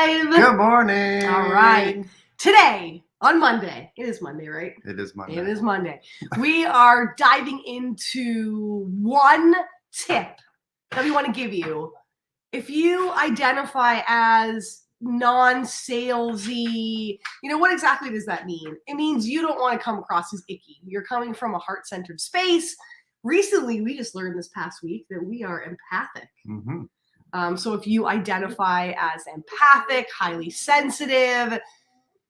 live. Good morning. All right. Today, on Monday, it is Monday, right? It is Monday. It is Monday. We are diving into one tip that we want to give you. If you identify as non-salesy, what exactly does that mean? It means you don't want to come across as icky. You're coming from a heart-centered space. Recently, we just learned this past week that we are empathic. Mm-hmm. So if you identify as empathic, highly sensitive,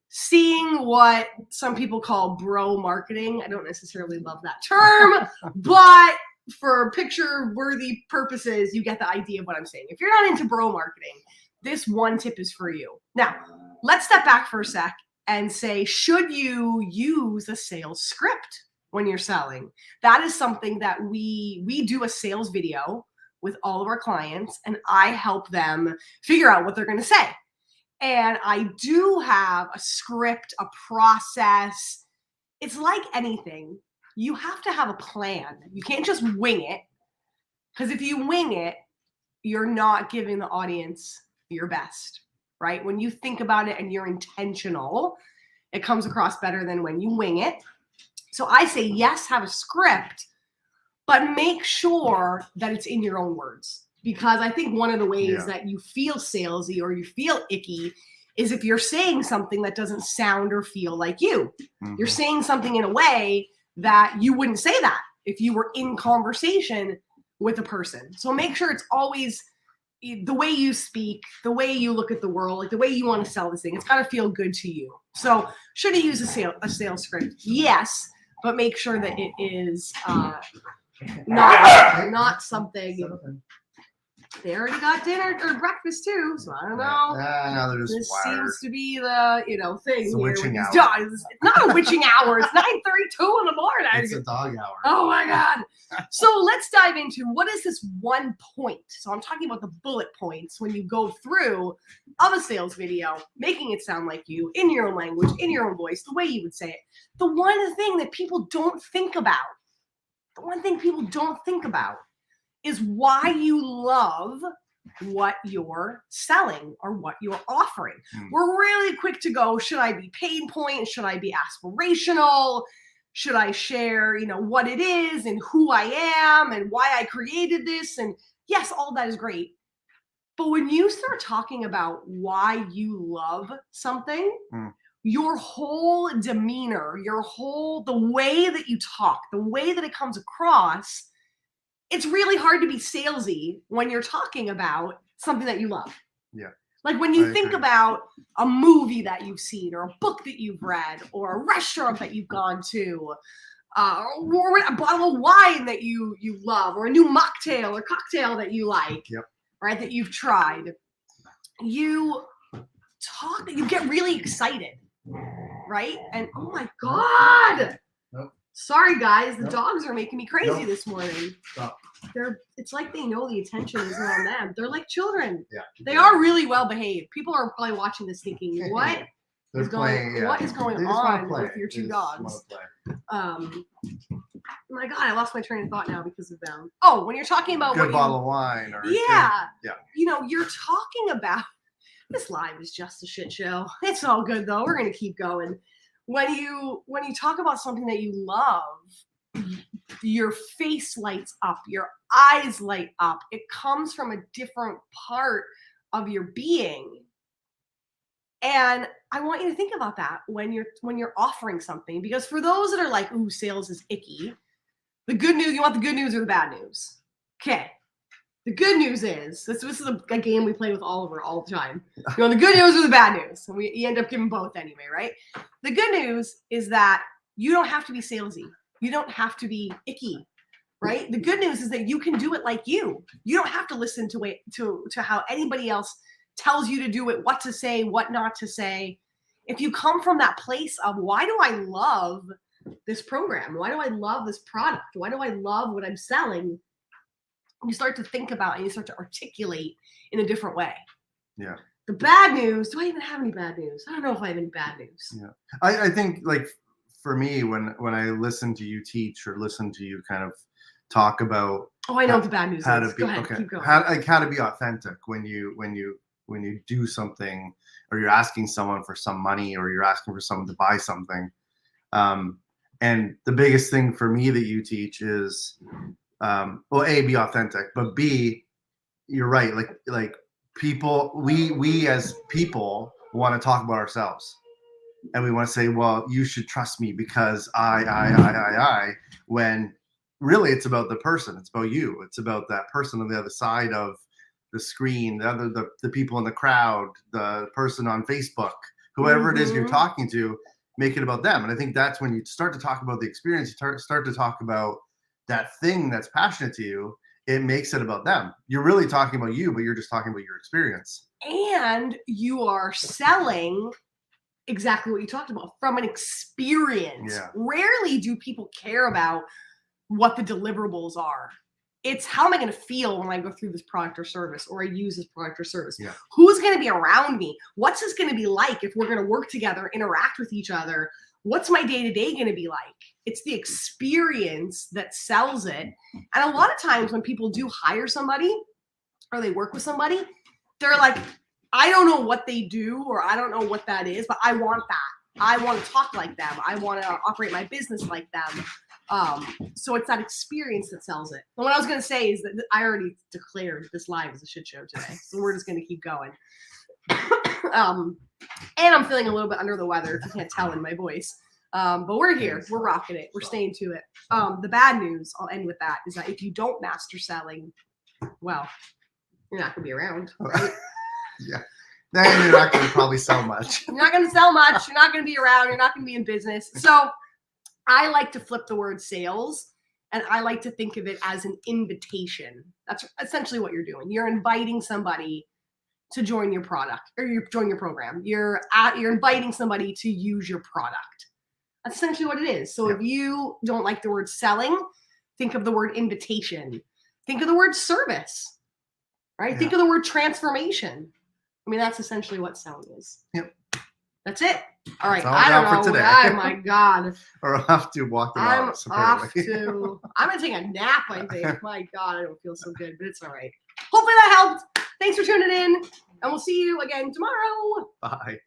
seeing what some people call bro marketing, I don't necessarily love that term, but for picture-worthy purposes, you get the idea of what I'm saying. If you're not into bro marketing, this one tip is for you. Now, let's step back for a sec and say, should you use a sales script when you're selling? That is something that we do a sales video with all of our clients, and I help them figure out what they're going to say. And I do have a script, a process. It's like anything. You have to have a plan. You can't just wing it, because if you wing it, you're not giving the audience your best, right? When you think about it and you're intentional, it comes across better than when you wing it. So I say, yes, have a script, but make sure that it's in your own words. Because I think one of the ways that you feel salesy or you feel icky is if you're saying something that doesn't sound or feel like you. Mm-hmm. You're saying something in a way that you wouldn't say that if you were in conversation with a person. So make sure it's always the way you speak, the way you look at the world, like the way you want to sell this thing. It's got to feel good to you. So should you use a sales script? Yes, but make sure that it is not something. They already got dinner or breakfast too, so I don't know. This seems to be the thing it's here. Witching hour. Dogs. It's not a witching hour. It's 9:32 in the morning. It's a dog hour. Oh my god! So let's dive into what is this one point. So I'm talking about the bullet points when you go through of a sales video, making it sound like you in your own language, in your own voice, the way you would say it. The one thing that people don't think about. The one thing people don't think about is why you love what you're selling or what you're offering. We're really quick to go, should I be pain point? Should I be aspirational? Should I share, what it is and who I am and why I created this? And yes, all that is great. But when you start talking about why you love something, your whole demeanor, the way that you talk, the way that it comes across, it's really hard to be salesy when you're talking about something that you love. Yeah. Like when you think about a movie that you've seen or a book that you've read or a restaurant that you've gone to, or a bottle of wine that you love, or a new mocktail or cocktail that you like, right, that you've tried. You get really excited, right? And oh my God. Nope. Sorry, guys. The dogs are making me crazy this morning. Stop. It's like they know the attention isn't on them. They're like children. Yeah. They are really well behaved. People are probably watching this thinking, what is going on with your two dogs? My God, I lost my train of thought now because of them. Oh, when you're talking about good bottle of wine. You're talking about, this live is just a shit show. It's all good though. We're going to keep going. When you talk about something that you love, your face lights up, your eyes light up. It comes from a different part of your being. And I want you to think about that when you're offering something, because for those that are like, ooh, sales is icky, the good news, you want the good news or the bad news? Okay. The good news is, this is a game we play with Oliver all the time. You want the good news or the bad news? And you end up giving both anyway, right? The good news is that you don't have to be salesy. You don't have to be icky, right? The good news is that you can do it like you. You don't have to listen to how anybody else tells you to do it, what to say, what not to say. If you come from that place of, why do I love this program? Why do I love this product? Why do I love what I'm selling? You start to think about and you start to articulate in a different way. Yeah. The bad news, do I even have any bad news? I don't know if I have any bad news. Yeah. I think, like, for me, when I listen to you teach or listen to you kind of talk about Oh, I know what the bad news is. Go ahead, keep going. How to be authentic when you when you do something, or you're asking someone for some money, or you're asking for someone to buy something. And the biggest thing for me that you teach is, well, A, be authentic, but B, you're right. Like people, we as people want to talk about ourselves, and we want to say, well, you should trust me because I, when really it's about the person. It's about you. It's about that person on the other side of the screen, the people in the crowd, the person on Facebook, whoever it is you're talking to, make it about them. And I think that's when you start to talk about the experience, you start to talk about that thing that's passionate to you. It makes it about them. You're really talking about you, but you're just talking about your experience. And you are selling exactly what you talked about, from an experience. Yeah. Rarely do people care about what the deliverables are. It's how am I going to feel when I go through this product or service, or I use this product or service? Yeah. Who's going to be around me? What's this going to be like if we're going to work together, interact with each other? What's my day-to-day going to be like? It's the experience that sells it. And a lot of times when people do hire somebody or they work with somebody, they're like, I don't know what they do, or I don't know what that is, but I want that. I want to talk like them. I want to operate my business like them. So it's that experience that sells it. And what I was going to say is that I already declared this live as a shit show today. So we're just going to keep going. And I'm feeling a little bit under the weather, if you can't tell in my voice. But we're here. We're rocking it. We're staying to it. The bad news, I'll end with that, is that if you don't master selling, well, you're not going to be around, right? Yeah. Then you're not going to probably sell much. You're not going to sell much. You're not going to be around. You're not going to be in business. So I like to flip the word sales, and I like to think of it as an invitation. That's essentially what you're doing. You're inviting somebody to join your product, or you join your program. You're inviting somebody to use your product. That's essentially what it is. So if you don't like the word selling, think of the word invitation. Think of the word service, right? Yeah. Think of the word transformation. I mean, that's essentially what selling is. Yep. That's it. All right. That's all I don't know. for today. Oh my God. Or I'll have to walk the I'm dogs, off apparently. to. I'm gonna take a nap, I think. My God, I don't feel so good, but it's all right. Hopefully that helped. Thanks for tuning in, and we'll see you again tomorrow. Bye.